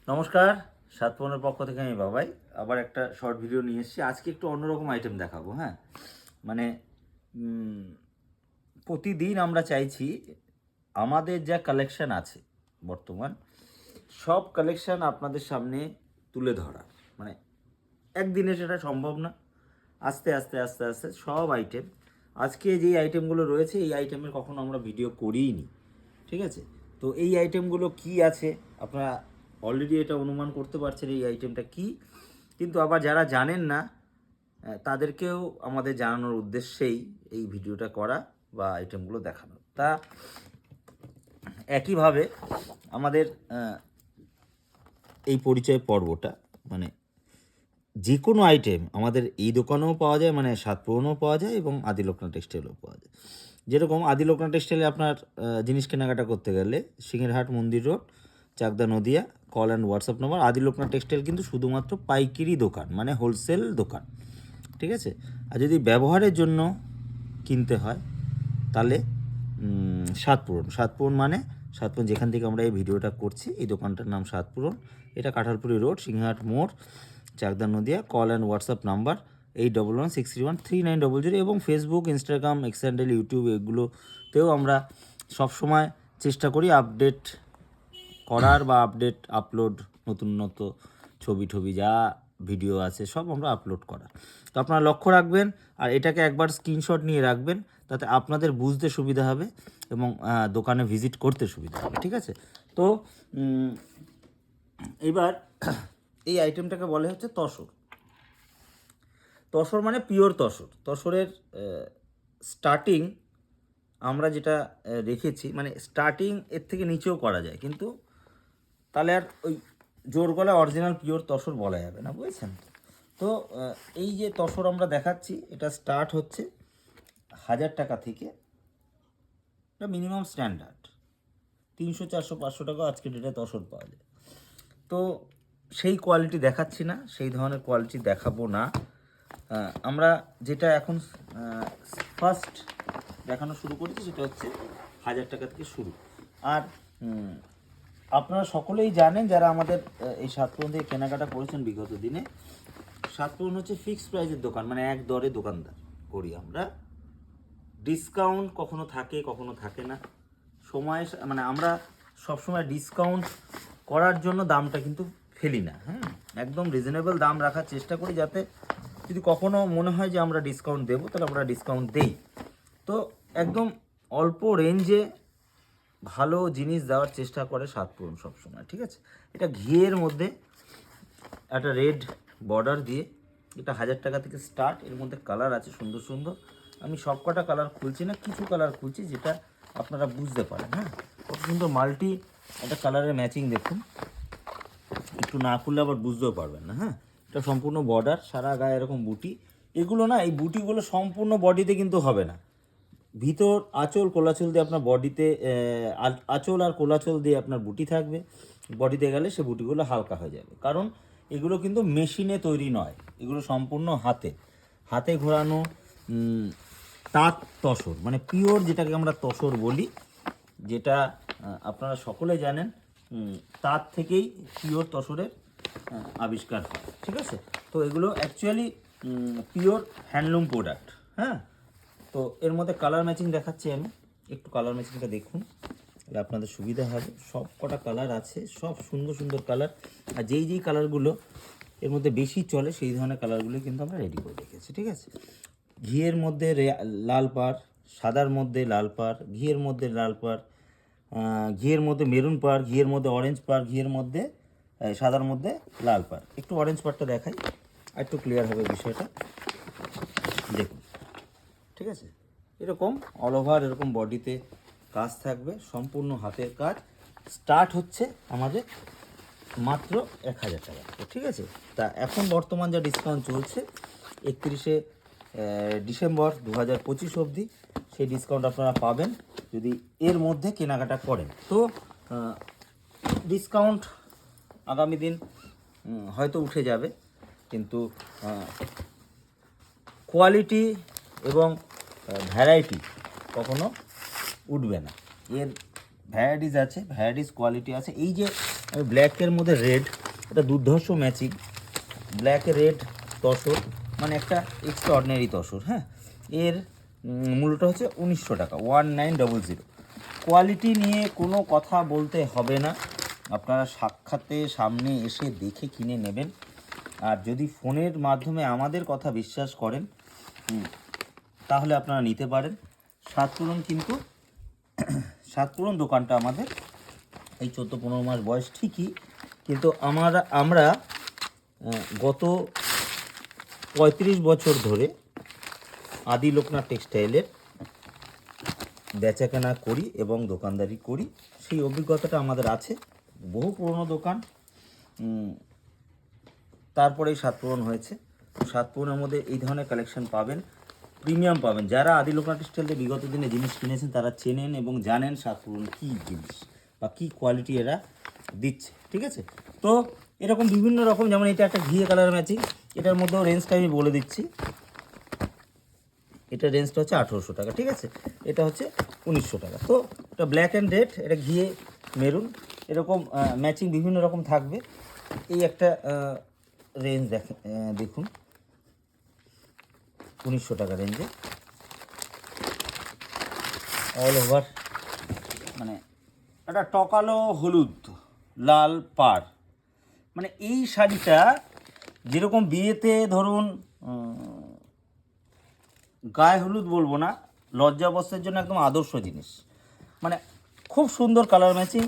নমস্কার, সাতপনের পক্ষ থেকে আমি বাবাই আবার একটা শর্ট ভিডিও নিয়ে এসেছি। আজকে একটু অন্যরকম আইটেম দেখাবো। হ্যাঁ, মানে প্রতিদিন আমরা চাইছি আমাদের যা কালেকশন আছে বর্তমান সব কালেকশন আপনাদের সামনে তুলে ধরা, মানে একদিনে সেটা সম্ভব না। আস্তে আস্তে আস্তে আস্তে সব আইটেম, আজকে যেই আইটেমগুলো রয়েছে এই আইটেমের কখনো আমরা ভিডিও করিইনি। ঠিক আছে, তো এই আইটেমগুলো কি আছে আপনারা অলরেডি এটা অনুমান করতে পারছেন এই আইটেমটা কি, কিন্তু আবার যারা জানেন না তাদেরকেও আমাদের জানানোর উদ্দেশ্যেই এই ভিডিওটা করা বা আইটেমগুলো দেখানো। তা একইভাবে আমাদের এই পরিচয় পর্বটা, মানে যে কোনো আইটেম আমাদের এই দোকানেও পাওয়া যায়, মানে সাতপুরনেও পাওয়া যায় এবং আদিলোকনা টেক্সটাইলেও পাওয়া যায়। যেরকম আদিলোকনা টেক্সটাইলে আপনার জিনিস কেনাকাটা করতে গেলে সিংহেরহাট মন্দির road, Chakdah Nadia, call and WhatsApp number. Adilokna textile কিন্তু শুধুমাত্র পাইকারি দোকান, মানে হোলসেল দোকান। ঠিক আছে, আর যদি ব্যবহারের জন্য কিনতে হয় তাহলে সাতপুরন মানে সাতপুরন, যেখান থেকে আমরা এই ভিডিওটা করছি এই দোকানটার নাম সাতপুরন। এটা কাঁঠালপুরি রোড, সিংহাট মোড়, Chakdah Nadia. Call and WhatsApp number 8116313900। এবং Facebook, Instagram, X handle, YouTube এগুলোতেও আমরা সবসময় চেষ্টা করি আপডেট করার বা আপডেট আপলোড, নতুন নতুন ছবি যা ভিডিও আছে সব আমরা আপলোড করা। তো আপনারা লক্ষ্য রাখবেন আর এটাকে একবার স্ক্রিনশট নিয়ে রাখবেন, তাতে আপনাদের বুঝতে সুবিধা হবে এবং দোকানে ভিজিট করতে সুবিধা হবে। ঠিক আছে, তো এবার এই আইটেমটাকে বলে হচ্ছে তসর। তসর মানে পিওর তসর। তসরের স্টার্টিং আমরা যেটা রেখেছি, মানে স্টার্টিং এর থেকে নিচেও করা যায়, কিন্তু তাহলে আর ওই জোর গলায় অরিজিনাল পিওর তসর বলা যাবে না, বুঝেছেন? তো এই যে তসর আমরা দেখাচ্ছি এটা স্টার্ট হচ্ছে 1000 টাকা থেকে, এটা মিনিমাম স্ট্যান্ডার্ড 300, 400, 500 টাকা আজকে ডেটে তসর পাওয়া যায়। তো সেই কোয়ালিটি দেখাচ্ছি না, সেই ধরনের কোয়ালিটি দেখাবো না। আমরা যেটা এখন ফার্স্ট দেখানো শুরু করেছি সেটা হচ্ছে 1000 টাকা থেকে শুরু। আর আপনারা সকলেই জানেন যারা আমাদের এই সাতপুরন থেকে কেনাকাটা করেছেন বিগত দিনে, সাতপুরন হচ্ছে ফিক্সড প্রাইসের দোকান, মানে এক দরে দোকানদার করি আমরা। ডিসকাউন্ট কখনো থাকে কখনো থাকে না, সময় মানে আমরা সবসময় ডিসকাউন্ট করার জন্য দামটা কিন্তু ফেলি না। হ্যাঁ, একদম রিজনেবল দাম রাখার চেষ্টা করি, যাতে যদি কখনো মনে হয় যে আমরা ডিসকাউন্ট দেবো তাহলে আমরা ডিসকাউন্ট দেই। তো একদম অল্প রেঞ্জে ভালো জিনিস দেওয়ার চেষ্টা করে সাতপুরন সবসময়। ঠিক আছে, এটা ঘিয়ের মধ্যে একটা রেড বর্ডার দিয়ে, এটা 1000 টাকা থেকে স্টার্ট। এর মধ্যে কালার আছে সুন্দর সুন্দর, আমি সব কটা কালার খুলছি না, কিছু কালার খুলছি যেটা আপনারা বুঝতে পারেন। হ্যাঁ, কত সুন্দর মাল্টি একটা কালারের ম্যাচিং দেখুন, একটু না খুললে আবার বুঝতেও পারবেন না। হ্যাঁ, এটা সম্পূর্ণ বর্ডার, সারা গায়ে এরকম বুটি। এগুলো না, এই বুটিগুলো সম্পূর্ণ বডিতে কিন্তু হবে না, ভিতর আঁচল কোলাচল দিয়ে আপনার বডিতে, আঁচল আর কোলাচল দিয়ে আপনার বুটি থাকবে। বডিতে গেলে সে বুটিগুলো হালকা হয়ে যাবে, কারণ এগুলো কিন্তু মেশিনে তৈরি নয়, এগুলো সম্পূর্ণ হাতে হাতে ঘোরানো তাঁত তসর, মানে পিওর যেটাকে আমরা তসর বলি, যেটা আপনারা সকলে জানেন তাঁত থেকেই পিওর তসরের আবিষ্কার হয়। ঠিক আছে, তো এগুলো অ্যাকচুয়ালি পিওর হ্যান্ডলুম প্রোডাক্ট। হ্যাঁ, তো এর মধ্যে কালার ম্যাচিং দেখাচ্ছি আমি, একটু কালার ম্যাচিংটা দেখুন তাহলে আপনাদের সুবিধা হবে। সব কটা কালার আছে, সব সুন্দর সুন্দর কালার, আর যেই কালারগুলো এর মধ্যে বেশি চলে সেই ধরনের কালারগুলো কিন্তু আমরা রেডি করে রেখেছি। ঠিক আছে, ঘিয়ের মধ্যে লাল পার, সাদার মধ্যে লাল পার, ঘিয়ের মধ্যে লাল পার, ঘিয়ের মধ্যে মেরুন পার, ঘিয়ের মধ্যে অরেঞ্জ পার, ঘিয়ের মধ্যে সাদার মধ্যে লাল পার। একটু অরেঞ্জ পারটা দেখাই, আর একটু ক্লিয়ার হবে বিষয়টা, দেখুন। ঠিক আছে, এরকম অল ওভার এরকম বডিতে কাজ থাকবে, সম্পূর্ণ হাতের কাজ। স্টার্ট হচ্ছে আমাদের মাত্র 1000 টাকা। ঠিক আছে, তা এখন বর্তমান যা ডিসকাউন্ট চলছে 31শে ডিসেম্বর 2025 অবধি, সেই ডিসকাউন্ট আপনারা পাবেন যদি এর মধ্যে কেনাকাটা করেন। তো ডিসকাউন্ট আগামী দিন হয়তো উঠে যাবে, কিন্তু কোয়ালিটি এবং ভ্যারাইটি কখনো উঠবে না। এর ভ্যারাইটিস আছে, ভ্যারাইটিস কোয়ালিটি আছে। এই যে আমি ব্ল্যাকের মধ্যে রেড, এটা দুর্ধর্ষ ম্যাচিং, ব্ল্যাক রেড তসর, মানে একটা এক্সট্রা অর্ডিনারি তসর। হ্যাঁ, এর মূল্যটা হচ্ছে 1900 টাকা, 1900। কোয়ালিটি নিয়ে কোনো কথা বলতে হবে না, আপনারা সাক্ষাতে সামনে এসে দেখে কিনে নেবেন। আর যদি ফোনের মাধ্যমে আমাদের কথা বিশ্বাস করেন তাহলে আপনারা নিতে পারেন। সাতপুরন কিন্তু সাতপুরন দোকানটা আমাদের এই 14-15 মাস বয়স ঠিকই, কিন্তু আমরা গত 35 বছর ধরে আদি লোকনাথ টেক্সটাইলের বেচাকেনা করি এবং দোকানদারি করি, সেই অভিজ্ঞতাটা আমাদের আছে। বহু পুরনো দোকান, তারপরেই সাতপুরন হয়েছে। সাতপুরনের মধ্যে এই ধরনের কালেকশন পাবেন, প্রিমিয়াম পাবেন। যারা আদি লোকনাথ টেক্সটাইলে বিগত দিনে জিনিস কিনেছেন তারা চেনেন এবং জানেন সাতপুরন কী জিনিস বা কী কোয়ালিটি এরা দিচ্ছে। ঠিক আছে, তো এরকম বিভিন্ন রকম, যেমন এটা একটা ঘিয়ে কালার ম্যাচিং, এটার মধ্যেও রেঞ্জটা আমি বলে দিচ্ছি। এটার রেঞ্জটা হচ্ছে 1800 টাকা। ঠিক আছে, এটা হচ্ছে 1900 টাকা। তো এটা ব্ল্যাক অ্যান্ড রেড, এটা ঘিয়ে মেরুন, এরকম ম্যাচিং বিভিন্ন রকম থাকবে। এই একটা রেঞ্জ দেখুন 1900 টাকা রেঞ্জে, অল ওভার, মানে একটা টকালো হলুদ লাল পাড়। মানে এই শাড়িটা যেরকম বিয়েতে ধরুন গায়ে হলুদ বলবো না, লজ্জা অবস্থার জন্য একদম আদর্শ জিনিস। মানে খুব সুন্দর কালার ম্যাচিং।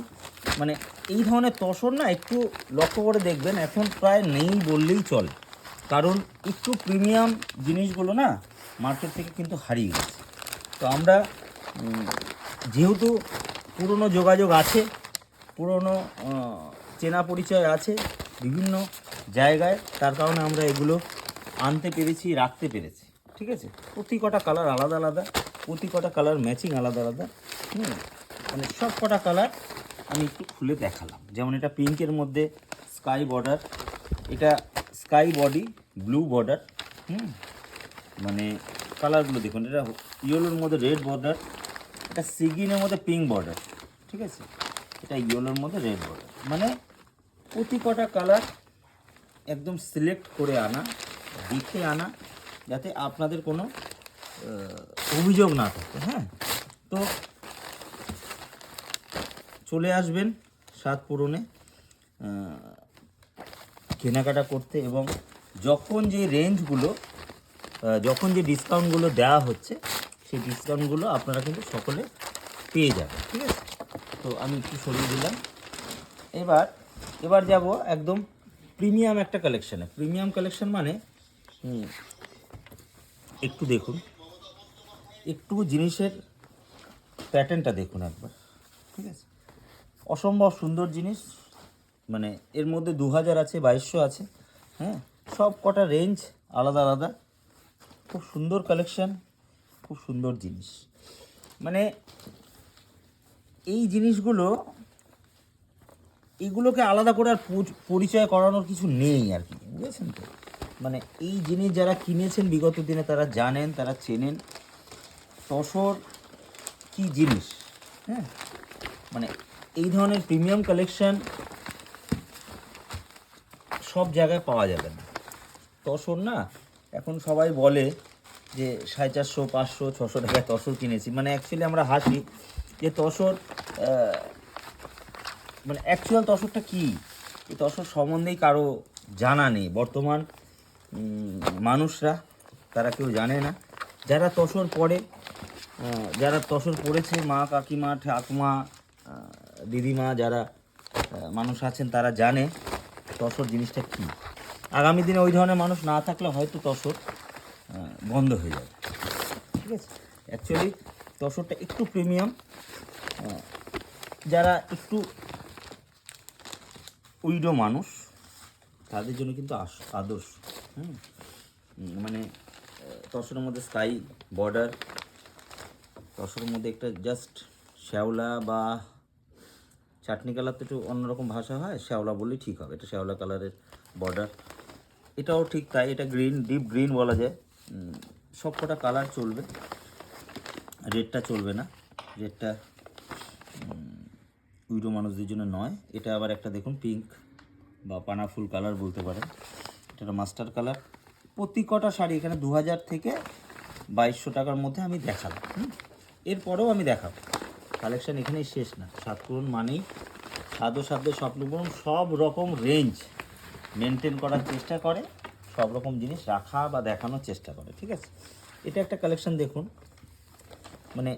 মানে এই ধরনের তসর না একটু লক্ষ্য করে দেখবেন, এখন প্রায় নেই বললেই চলে, কারণ একটু প্রিমিয়াম জিনিসগুলো না মার্কেট থেকে কিন্তু হারিয়ে গেছে। তো আমরা যেহেতু পুরনো যোগাযোগ আছে, পুরনো চেনা পরিচয় আছে বিভিন্ন জায়গায়, তার কারণে আমরা এগুলো আনতে পেরেছি, রাখতে পেরেছি। ঠিক আছে, প্রতি কটা কালার আলাদা আলাদা, প্রতি কটা কালার ম্যাচিং আলাদা আলাদা। মানে সব কটা কালার আমি একটু খুলে দেখালাম। যেমন এটা পিঙ্কের মধ্যে স্কাই বর্ডার, এটা স্কাই বডি ব্লু বর্ডার। মানে কালারগুলো দেখুন, এটা ইয়েলোর মধ্যে রেড বর্ডার, এটা সিগিনের মধ্যে পিঙ্ক বর্ডার। ঠিক আছে, এটা ইয়েলোর মধ্যে রেড বর্ডার। মানে প্রতি কটা কালার একদম সিলেক্ট করে আনা, দেখে আনা, যাতে আপনাদের কোনো অভিযোগ না থাকে। হ্যাঁ, তো চলে আসবেন সাতপুরনে কেনাকাটা করতে, এবং যখন যে রেঞ্জগুলো, যখন যে ডিসকাউন্টগুলো দেওয়া হচ্ছে, সেই ডিসকাউন্টগুলো আপনারা কিন্তু সকলে পেয়ে যাবেন। ঠিক আছে, তো আমি একটু সরিয়ে দিলাম। এবার যাব একদম প্রিমিয়াম একটা কালেকশানে। প্রিমিয়াম কালেকশান মানে একটু দেখুন, একটু জিনিসের প্যাটার্নটা দেখুন একবার। ঠিক আছে, অসম্ভব সুন্দর জিনিস। মানে এর মধ্যে 2000 আছে, 2200 আছে। হ্যাঁ, সব কটা রেঞ্জ আলাদা আলাদা, খুব সুন্দর কালেকশান, খুব সুন্দর জিনিস। মানে এই জিনিসগুলো, এগুলোকে আলাদা করে আর পরিচয় করানোর কিছু নেই আর কি, বুঝেছেন তো? মানে এই জিনিস যারা কিনেছেন বিগত দিনে তারা জানেন, তারা চেনেন তসর কি জিনিস। হ্যাঁ, মানে এই ধরনের প্রিমিয়াম কালেকশান সব জায়গায় পাওয়া যাবে না। তসর না এখন সবাই বলে যে 450, 500, 600 টাকায় তসর কিনেছি। মানে অ্যাকচুয়ালি আমরা হাসি যে তসর, মানে অ্যাকচুয়াল তসরটা কী, এই তসর সম্বন্ধেই কারো জানা নেই। বর্তমান মানুষরা তারা কেউ জানে না। যারা তসর পড়ে, যারা তসর পড়েছে, মা কাকিমা ঠাকুমা দিদিমা যারা মানুষ আছেন তারা জানে তসর জিনিসটা কী। আগামী দিনে ওই ধরনের মানুষ না থাকলে হয়তো তসর বন্ধ হয়ে যাবে। ঠিক আছে, অ্যাকচুয়ালি তসরটা একটু প্রিমিয়াম, যারা একটু উইডো মানুষ তাদের জন্য কিন্তু আদর্শ। মানে তসরের মধ্যে স্কাই বর্ডার, তসরের মধ্যে একটা জাস্ট শ্যাওলা বা চাটনি কালার, তো একটু অন্যরকম ভাষা হয়, শ্যাওলা বললেই ঠিক হবে। এটা শ্যাওলা কালারের বর্ডার, এটাও ঠিক তাই। এটা গ্রিন, ডিপ গ্রিন বলা যায়। সব কটা কালার চলবে, রেডটা চলবে না। রেডটা উইডো মানুষদের জন্য নয়। এটা আবার একটা দেখুন পিঙ্ক বা পানাফুল কালার বলতে পারেন, এটা মাস্টার কালার। প্রতি কটা শাড়ি এখানে 2000 থেকে 2200 টাকার মধ্যে আমি দেখালাম। এরপরেও আমি দেখাবো, কালেকশান এখানেই শেষ না। সাতপুরন মানেই সাধ্যে স্বপ্নপূরণ, সব রকম রেঞ্জ মেনটেন করার চেষ্টা করে, সব রকম জিনিস রাখা বা দেখানোর চেষ্টা করে, ঠিক আছে। এটা একটা কালেকশান দেখুন, মানে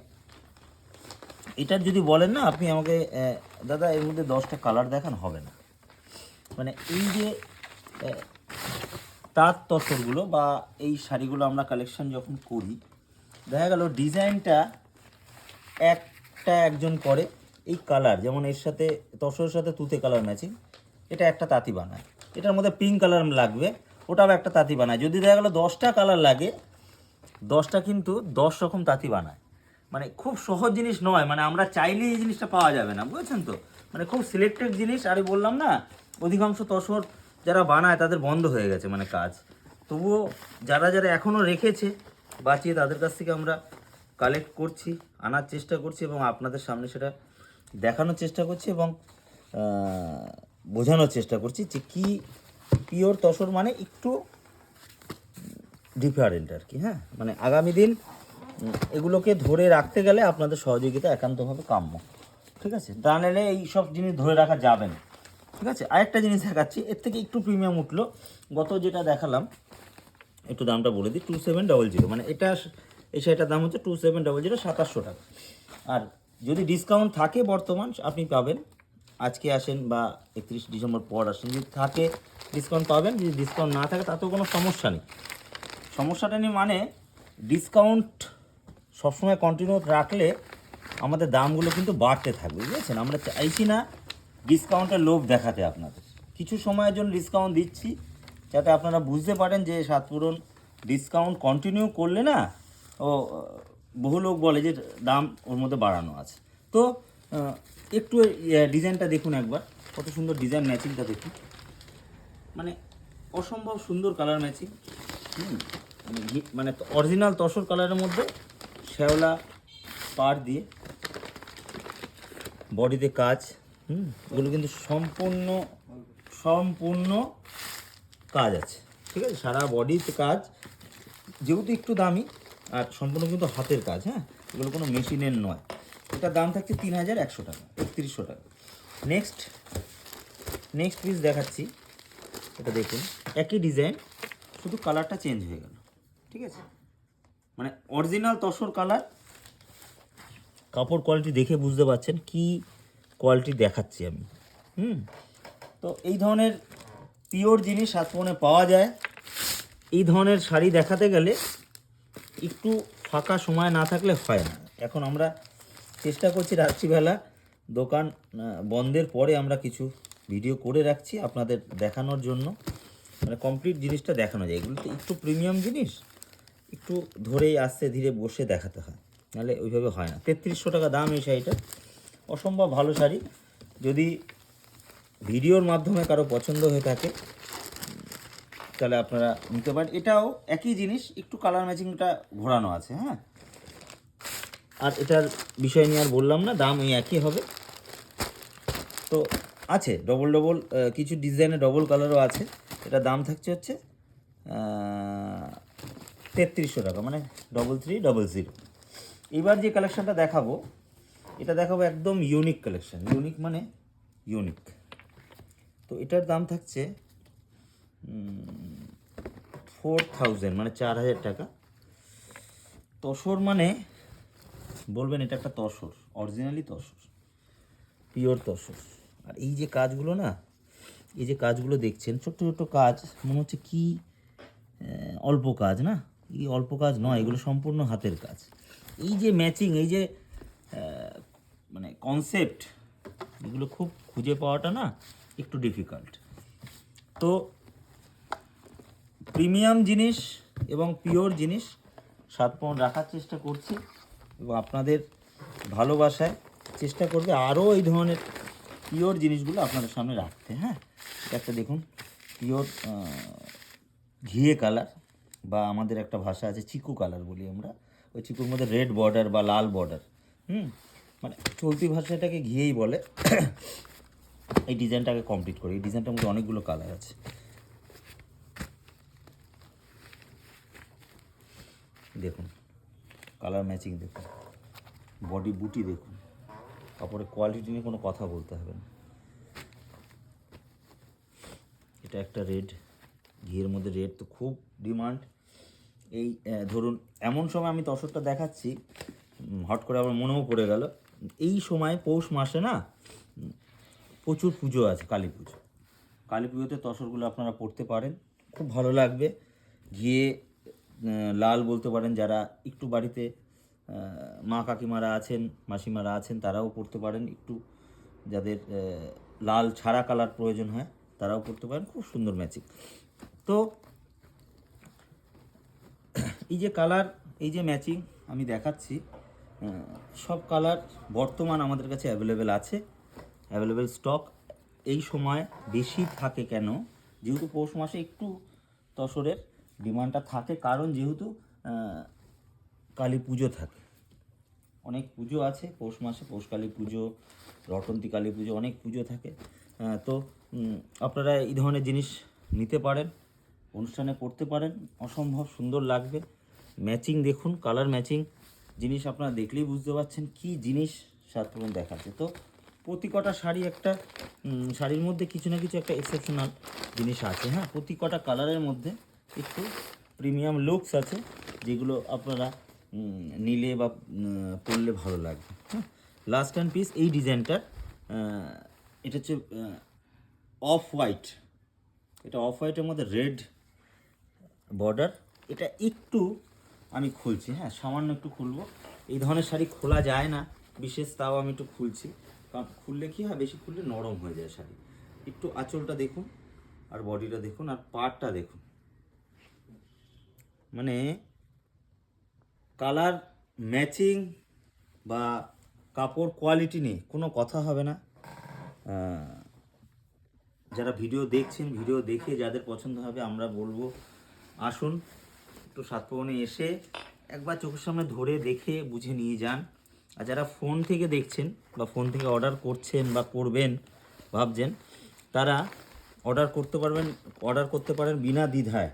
এটার যদি বলেন না আপনি আমাকে দাদা এর মধ্যে 10টা কালার দেখান, হবে না। মানে এই যে তাঁত তসরগুলো বা এই শাড়িগুলো আমরা কালেকশন যখন করি, দেখা গেল ডিজাইনটা একজন করে, এই কালার যেমন এর সাথে তসরের সাথে তুতে কালার ম্যাচিং, এটা একটা তাঁতি বানায়। এটার মধ্যে পিঙ্ক কালার লাগবে, ওটাও একটা তাঁতি বানায়। যদি দেখা গেলো 10টা কালার লাগে, 10টা কিন্তু 10 রকম তাঁতি বানায়। মানে খুব সহজ জিনিস নয়, মানে আমরা চাইলেই এই জিনিসটা পাওয়া যাবে না, বুঝেছেন তো। মানে খুব সিলেক্টেড জিনিস। আর বললাম না, অধিকাংশ তসর যারা বানায় তাদের বন্ধ হয়ে গেছে মানে কাজ। তবুও যারা এখনও রেখেছে বাঁচিয়ে, তাদের কাছ থেকে আমরা কালেক্ট করছি, আনার চেষ্টা করছি এবং আপনাদের সামনে সেটা দেখানোর চেষ্টা করছি এবং বোঝানোর চেষ্টা করছি যে কী পিওর তসর মানে একটু ডিফারেন্ট আর কি। হ্যাঁ, মানে আগামী দিন এগুলোকে ধরে রাখতে গেলে আপনাদের সহযোগিতা একান্তভাবে কাম্য, ঠিক আছে। তা নাহলে এই সব জিনিস ধরে রাখা যাবে না, ঠিক আছে। আরেকটা জিনিস দেখাচ্ছি, এর থেকে একটু প্রিমিয়াম উঠলো। গত যেটা দেখালাম, একটু দামটা বলে দিই, 2700, মানে এটা এই শাড়িটার দাম হচ্ছে 2700, 2700 টাকা। আর যদি ডিসকাউন্ট থাকে বর্তমান আপনি পাবেন, আজকে আসেন বা 31 ডিসেম্বর পর আসেন, যদি থাকে ডিসকাউন্ট পাবেন, যদি ডিসকাউন্ট না থাকে তাতেও কোনো সমস্যা নেই। সমস্যাটা নেই মানে ডিসকাউন্ট সবসময় কন্টিনিউ রাখলে আমাদের দামগুলো কিন্তু বাড়তে থাকবে, বুঝেছেন। আমরা চাইছি না ডিসকাউন্টের লোভ দেখাতে আপনাদের, কিছু সময়ের জন্য ডিসকাউন্ট দিচ্ছি যাতে আপনারা বুঝতে পারেন যে সাতপুরন ডিসকাউন্ট কন্টিনিউ করলে না ও বহু লোক বলে যে দাম ওর মধ্যে বাড়ানো আছে। তো একটু ডিজাইনটা দেখুন একবার, কত সুন্দর ডিজাইন, ম্যাচিংটা দেখুন, মানে অসম্ভব সুন্দর কালার ম্যাচিং। মানে অরিজিনাল তসর কালারের মধ্যে শ্যাওলা পাড় দিয়ে বডিতে কাজ। এগুলো কিন্তু সম্পূর্ণ কাজ আছে, ঠিক আছে। সারা বডিতে কাজ, যেহেতু একটু দামি আর সম্পূর্ণ কিন্তু হাতের কাজ। হ্যাঁ, এগুলো কোনো মেশিনের নয়। এটার দাম থাকছে 3100 টাকা, 3100 টাকা। নেক্সট পিস দেখাচ্ছি, এটা দেখুন, একই ডিজাইন, শুধু কালারটা চেঞ্জ হয়ে গেল, ঠিক আছে। মানে অরিজিনাল তসর কালার, কাপড় কোয়ালিটি দেখে বুঝতে পারছেন কি কোয়ালিটি দেখাচ্ছি আমি। তো এই ধরনের পিওর জিনিস সাতপুরনে পাওয়া যায়। এই ধরনের শাড়ি দেখাতে গেলে একটু ফাঁকা সময় না থাকলে হয় না। এখন আমরা চেষ্টা করছি রাত্রিবেলা দোকান বন্ধের পরে আমরা কিছু ভিডিও করে রাখছি আপনাদের দেখানোর জন্য, মানে কমপ্লিট জিনিসটা দেখানো যায়। এগুলো তো একটু প্রিমিয়াম জিনিস, একটু ধরেই আস্তে ধীরে বসে দেখাতে হয়, নাহলে ওইভাবে হয় না। 3300 টাকা দাম এই শাড়িটা, অসম্ভব ভালো শাড়ি। যদি ভিডিওর মাধ্যমে কারো পছন্দ হয়ে থাকে তাহলে আপনারা নিতে পারেন। এটাও একই জিনিস, একটু কালার ম্যাচিংটা ঘোরানো আছে। হ্যাঁ, আর এটার বিষয় নিয়ে আর বললাম না, দাম ওই একই হবে। তো আছে ডবল কিছু ডিজাইনে ডবল কালারও আছে। এটার দাম থাকছে হচ্ছে 3300 টাকা, মানে 3300। এবার যে কালেকশানটা দেখাবো, এটা দেখাবো একদম ইউনিক কালেকশান। ইউনিক মানে ইউনিক। তো এটার দাম থাকছে 4000, মানে 4000 টাকা। তসর মানে বলবেন এটা একটা তসর, অরিজিনালি তসর, পিওর তসর। আর এই যে কাজগুলো না, এই যে কাজগুলো দেখছেন, ছোট্ট ছোট্ট কাজ, মনে হচ্ছে কি অল্প কাজ না, এই অল্প কাজ নয়, এগুলো সম্পূর্ণ হাতের কাজ। এই যে ম্যাচিং, এই যে মানে কনসেপ্ট, এগুলো খুব খুঁজে পাওয়াটা না একটু ডিফিকাল্ট। তো প্রিমিয়াম জিনিস এবং পিওর জিনিস সাতপুরন রাখার চেষ্টা করছি এবং আপনাদের ভালোবাসায় চেষ্টা করবে আরও এই ধরনের পিওর জিনিসগুলো আপনাদের সামনে রাখতে। হ্যাঁ, একটা দেখুন, পিওর ঘিয়ে কালার, বা আমাদের একটা ভাষা আছে চিকু কালার বলি আমরা, ওই চিকুর মধ্যে রেড বর্ডার বা লাল বর্ডার। মানে চলতি ভাষাটাকে ঘিয়েই বলে। এই ডিজাইনটাকে কমপ্লিট করি। এই ডিজাইনটার মধ্যে অনেকগুলো কালার আছে। দেখুন কালার ম্যাচিং, দেখুন বডি বুটি, দেখুন কাপড়ের কোয়ালিটি নিয়ে কোনো কথা বলতে হবে না। এটা একটা রেড, ঘিয়ের মধ্যে রেড তো খুব ডিমান্ড। এই ধরুন এমন সময় আমি তসরটা দেখাচ্ছি, হট করে আবার মনেও পড়ে গেল, এই সময় পৌষ মাসে না প্রচুর পুজো আছে, কালী পুজো। কালী পুজোতে তসরগুলো আপনারা পড়তে পারেন, খুব ভালো লাগবে। ঘিয়ে লাল বলতে পারেন, যারা একটু বাড়িতে মা কাকিমারা আছেন, মাসিমারা আছেন, তারাও পড়তে পারেন। একটু যাদের লাল ছাড়া কালার প্রয়োজন হয় তারাও পড়তে পারেন, খুব সুন্দর ম্যাচিং। তো এই যে কালার, এই যে ম্যাচিং আমি দেখাচ্ছি, সব কালার বর্তমান আমাদের কাছে অ্যাভেলেবেল আছে, অ্যাভেলেবেল স্টক। এই সময় বেশি থাকে কেন, যেহেতু পৌষ মাসে একটু তসরের ডিমান্ডটা থাকে, কারণ যেহেতু কালী পুজো থাকে, অনেক পুজো আছে পৌষ মাসে, পৌষ কালী পুজো, রটন্তী কালী পুজো, অনেক পুজো থাকে। তো আপনারা এই ধরনের জিনিস নিতে পারেন, অনুষ্ঠানে করতে পারেন, অসম্ভব সুন্দর লাগবে। ম্যাচিং দেখুন, কালার ম্যাচিং জিনিস আপনারা দেখলেই বুঝতে পারছেন কী জিনিস সাতপুরন দেখাচ্ছে। তো প্রতি কটা শাড়ি একটা শাড়ির মধ্যে কিছু না কিছু একটা এক্সেপশনাল জিনিস আছে। হ্যাঁ, প্রতি কটা কালারের মধ্যে একটু প্রিমিয়াম লুকস আছে, যেগুলো আপনারা নিলে বা পরলে ভালো লাগবে। হ্যাঁ, লাস্ট অ্যান্ড পিস এই ডিজাইনটার, এটা হচ্ছে অফ হোয়াইট, এটা অফ হোয়াইটের মধ্যে রেড বর্ডার। এটা একটু আমি খুলছি, হ্যাঁ সামান্য একটু খুলবো। এই ধরনের শাড়ি খোলা যায় না বিশেষ, তাও আমি একটু খুলছি, কারণ খুললে কী হয়, বেশি খুললে নরম হয়ে যায় শাড়ি। একটু আঁচলটা দেখুন, আর বডিটা দেখুন, আর পাড়টা দেখুন, মানে কালার ম্যাচিং বা কাপড় কোয়ালিটি নিয়ে কোনো কথা হবে না। যারা ভিডিও দেখছেন, ভিডিও দেখে যাদের পছন্দ হবে, আমরা বলবো আসুন একটু সাতভবনে এসে একবার চোখের সামনে ধরে দেখে বুঝে নিয়ে যান। আর যারা ফোন থেকে দেখছেন বা ফোন থেকে অর্ডার করছেন বা করবেন ভাবছেন, তারা অর্ডার করতে পারেন বিনা দ্বিধায়।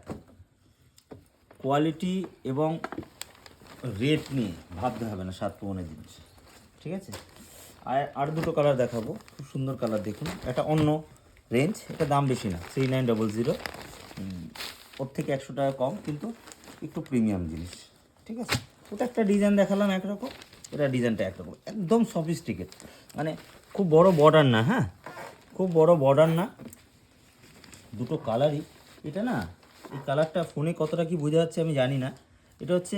কোয়ালিটি এবং রেট নিয়ে ভাবতে হবে না সাতভবনের জিনিস, ঠিক আছে। আর দুটো কালার দেখাবো, খুব সুন্দর কালার দেখুন। এটা অন্য রেঞ্জ, এটা দাম বেশি না, 3900, ওর থেকে 100 টাকা কম, কিন্তু একটু প্রিমিয়াম জিনিস, ঠিক আছে। ওটা একটা ডিজাইন দেখালাম একরকম, এটা ডিজাইনটা একরকম, একদম সফিস্টিকেট, মানে খুব বড় বর্ডার না, হ্যাঁ খুব বড় বর্ডার না, দুটো কালারই। এটা না, এই কালারটা ফোনে কতটা কি বোঝা যাচ্ছে আমি জানি না। এটা হচ্ছে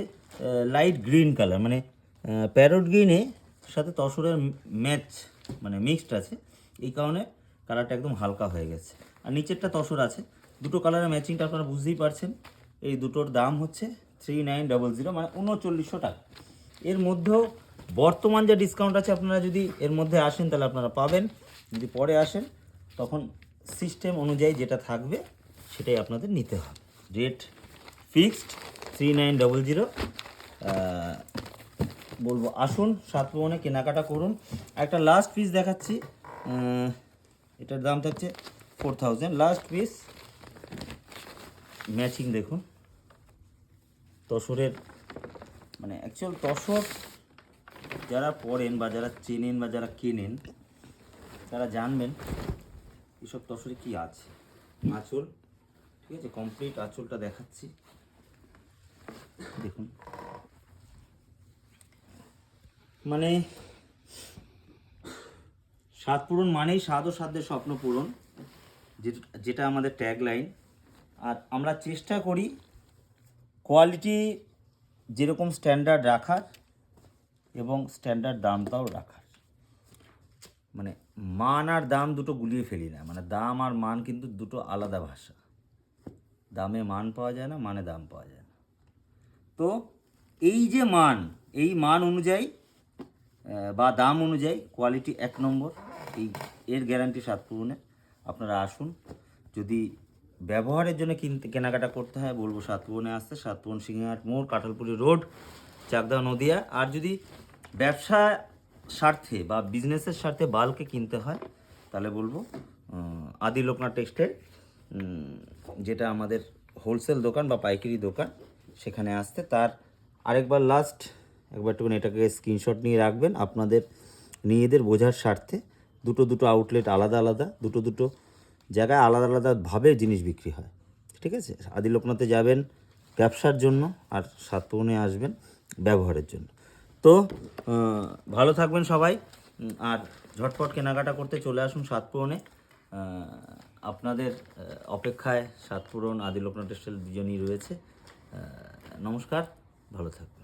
লাইট গ্রিন কালার, মানে প্যারট গ্রিনে সাথে তসরের ম্যাচ, মানে মিক্সড আছে, এই কারণে কালারটা একদম হালকা হয়ে গেছে। আর নিচেরটা তসর আছে, দুটো কালারের ম্যাচিংটা আপনারা বুঝতেই পারছেন। এই দুটোর দাম হচ্ছে 3900, মানে 3900 টাকা। এর মধ্যেও বর্তমান যে ডিসকাউন্ট আছে, আপনারা যদি এর মধ্যে আসেন তাহলে আপনারা পাবেন, যদি পরে আসেন তখন সিস্টেম অনুযায়ী যেটা থাকবে সেটাই আপনাদের নিতে হবে। Rate fixed 3900। বলবো আসুন সাতভবনে কেনাকাটা করুন। একটা লাস্ট পিস দেখাচ্ছি, এটার দাম থাকছে 4000, লাস্ট পিস। ম্যাচিং দেখুন তসরের, মানে অ্যাকচুয়াল তসর যারা পরেন বা যারা চেনেন বা যারা কেনেন তারা জানবেন এসব তসরে কি আছে। আঁচল, ঠিক আছে, কমপ্লিট আঁচলটা দেখাচ্ছি দেখুন, মানে স্বাদ পূরণ মানেই স্বাদ ও সাধ্যের স্বপ্ন পূরণ, যেটা আমাদের ট্যাগলাইন। আর আমরা চেষ্টা করি কোয়ালিটি যেরকম স্ট্যান্ডার্ড রাখার এবং স্ট্যান্ডার্ড দামটাও রাখার, মানে মান আর দাম দুটো গুলিয়ে ফেলি না, মানে দাম আর মান কিন্তু দুটো আলাদা ভাষা। দামে মান পাওয়া যায় না, মানে দাম পাওয়া যায় না। তো এই যে মান, এই মান অনুযায়ী বা দাম অনুযায়ী কোয়ালিটি 1 নম্বর, এর গ্যারান্টি সাতভবনের। আপনারা আসুন, যদি ব্যবহারের জন্য কেনাকাটা করতে হয় বলবো সাতভবনে আসতে, সাতভবন সিংহাট মোড়, কাঁঠালপুরি রোড, চাকদা নদিয়া। আর যদি ব্যবসা স্বার্থে বা বিজনেসের স্বার্থে বাল্কে কিনতে হয় তাহলে বলবো আদি লোকনাথ টেক্সটাইল, যেটা আমাদের হোলসেল দোকান বা পাইকারি দোকান, সেখানে আসতে। তার আরেকবার লাস্ট একবার একটুখানি এটাকে স্ক্রিনশট নিয়ে রাখবেন আপনাদের নিজেদের বোঝার স্বার্থে। দুটো আউটলেট আলাদা আলাদা, দুটো জায়গায় আলাদা আলাদাভাবে জিনিস বিক্রি হয়, ঠিক আছে? আদি লোকনাথে যাবেন ব্যবসার জন্য, আর সাতপুরনে আসবেন ব্যবহারের জন্য। তো ভালো থাকবেন সবাই, আর ঝটপট কেনাকাটা করতে চলে আসুন সাতপুরনে। আপনাদের অপেক্ষায় সাতপুরন আদি লোকনাথ টেক্সটাইল দুজনই রয়েছে। নমস্কার, ভালো থাকবেন।